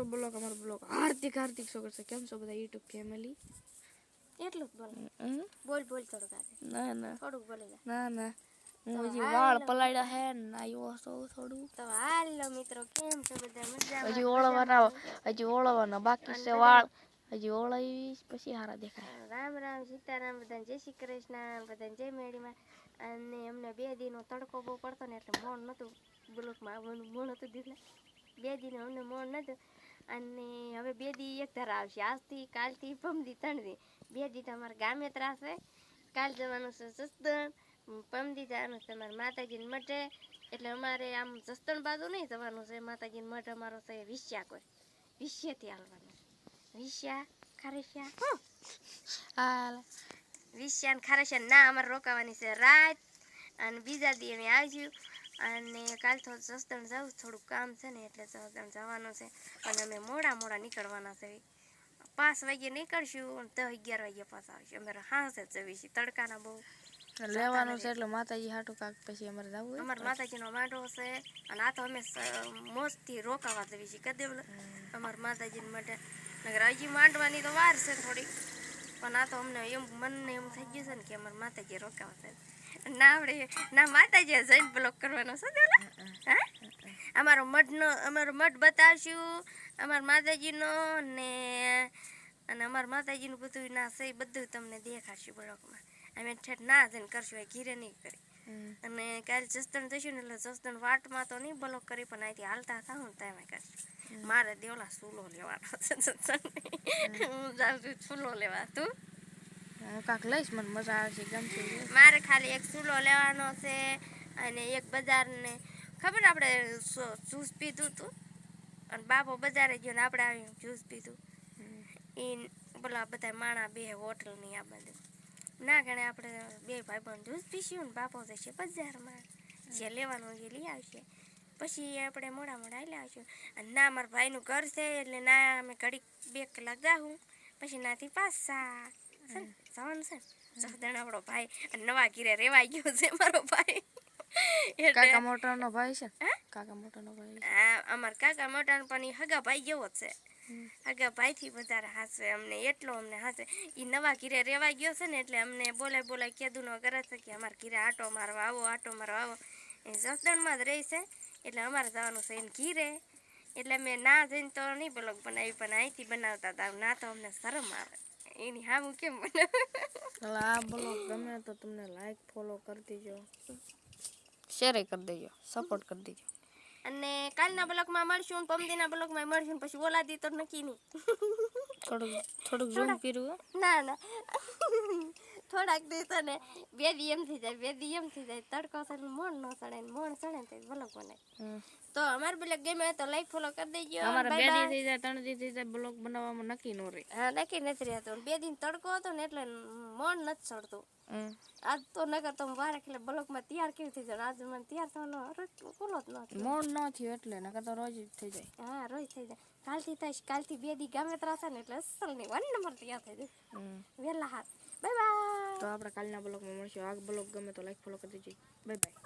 તો બ્લોગ અમારો બ્લોગ હાર્દિક હાર્દિક સ્વાગત છે. કેમ છો બધા યુટ્યુબ ફેમિલી? એટલું જ બોલ બોલ થોડુંક આગળ. ના ના થોડુંક બોલી જા. ના ના હું હજી વાળ પલાળ્યા હે ને આવ્યો છો થોડું. તો હાલો મિત્રો, કેમ છો બધા? મજામાં? હજી ઓળવાના બાકી છે વાળ. હજી ઓળાવીશ પછી હારા દેખાય. રામ રામ સીતારામ, બધાને જય શ્રી કૃષ્ણ, બધાને જય મેળીમાં. અને અમને 2 દીનો તડકો બહુ પડતો ને એટલે મોણ નહોતું બ્લોકમાં આવવાનું, મોણ હતું દીધું 2 દીનો અમને મોણ નહોતું. અને હવે 2 દી એક ધારા આવશે, આજથી કાલથી પમદી 3 દી. 2 દી તો અમારા ગામે ત્રાસે. કાલ જવાનું છે જસદણ, પમદી જવાનું છે અમારા માતાજીને મઠે. એટલે અમારે આમ જસદણ બાજુ નહીં જવાનું છે, માતાજીને મઠ અમારો છે વિશ્યા કોઈ વિશ્યાથી હાલવાનું. વિશ્યા ખારેશિયા હાલ વિશ્યા ને ખારેશિયા ના અમારે રોકાવાની છે રાત. અને બીજા દી અમે આવીશું. અને કાલ તો જસદણ જવું થોડુંક કામ છે ને એટલે જસદણ જવાનું છે. અને અમે મોડા નીકળવાના છે. 5 વાગે નીકળશું, 10-11 વાગે પાછા આવીશું. અમે હાંસે જ જઈશું, તડકાના બહુ લેવાનું છે એટલે માતાજી હાટું કાક પછી અમારે જવું હોય. અમારા માતાજીનો માંડવો છે અને આ તો અમે મોજથી રોકાવા જઈએ છીએ. કદે અમારા માતાજીને માટે નગર હજી માંડવાની તો વાર છે થોડી, પણ આ તો અમને એમ મનને એમ થઈ ગયું છે ને કે અમારા માતાજી રોકાવા છે. ના આપણે ના માતાજી જઈને બ્લોક કરવાનો છે દેલા. હા અમારો મઠ બતાવશું, અમારા માતાજીનો ને અને અમારા માતાજીનું બધું ના છે બધું તમને દેખાડશું બ્લોકમાં. અમે ઠેઠ ના જઈને કરશું, ઘીરે નહીં કરી. અને કાલે જસદણ જઈશું ને એટલે જસદણ વાટમાં તો નહીં બ્લોક કરી, પણ અહીંથી હાલતા થાવ ને ત્યાં કરશું. મારે દેવલા સૂલો લેવાનો છે જસદણ, હું જાઉં છું સૂલો લેવા. તું? હું કાક લઈશ, મને મજા આવે છે ગમશે. મારે ખાલી એક સૂલો લેવાનો છે અને એક બજારને ખબર આપણે જ્યુસ પીધું હતું અને બાપો બજારે ગયો ને આપણે આવી જ્યુસ પીધું એ બોલા બધા માણા બે હોટલની આ બધું ના ગણે આપણે 2 ભાઈબંધ જ્યુસ પીશું ને બાપો જશે બજારમાં, જે લેવાનું એ લઈ આવશે. પછી આપણે મોડા આવી આવશું. અને ના મારા ભાઈનું ઘર છે એટલે ના અમે ઘડીક 2 કલાક જાઉં પછી નાથી પાછા જવાનું છે. જસદણ આપણો ભાઈ નવા ઘીરે રેવાઈ ગયો છે મારો ભાઈ. કાકા મોટાનો ભાઈ છે. કાકા મોટાનો ભાઈ અમાર કાકા મોટાનો પણ હગા ભાઈ જેવો જ છે. હગા ભાઈથી વધારે હાસે અમને, એટલો અમને હાસે. એ નવા ઘીરે રેવાઈ ગયો છે ને એટલે અમને બોલાય કેદુનો કરે છે કે અમારા ઘીરે આટો મારવા આવો. એ જસદણમાં જ રહે છે એટલે અમારે જવાનું છે એને ઘીરે. એટલે મેં ના જઈને તો નહીં બ્લોગ બનાવી, પણ અહીંથી બનાવતા હતા. ના તો અમને શરમ આવે એની હા હું કેમ બનાવું. આ બ્લોગ ગમે તો તમને લાઈક ફોલો કરી દેજો, શેર કરી દેજો, સપોર્ટ કરી દેજો. અને કાલના બ્લોગમાં મળશું, પમદીના બ્લોગમાં મળશું, પછી ઓલા દી તો નક્કી નહીં. થોડુંક ઝૂમ કર્યું. ના થોડાક દી તો ને 2 દી એમ થઈ જાય તડકો છે મોણ ન ચડે ને મોણ ચડે ને તો બ્લોગ બનાય. તો અમાર બ્લોગ ગમે તો લાઈક ફોલો કરી દેજો. અમારે 2 દી થઈ જાય 3 દી થઈ જાય બ્લોગ બનાવવામાં નક્કી ન રહે. હા નક્કી નથી રહેતું. 2 દિન તડકો હતો ને એટલે મોણ નથી ચડતું. આજ તો નગર તો વારે એટલે બ્લોકમાં તૈયાર કેવી થઈ જાય. આજ મને તૈયાર થવાનો પૂરો જ નથી. મોણ ન થયો એટલે નકર તો રોજ થઈ જાય. હા રોજ થઈ જાય. કાલથી થાય, કાલથી 2 દી ગામે ત્રાસે ને એટલે અસલ નહીં 1 નંબર તૈયાર થઈ જાય વહેલા હાથ. Bye bye. તો આપણે કાલના બ્લોગમાં મળશું. આ બ્લોગ ગમે તો લાઈક ફોલો કરી દેજો. Bye bye.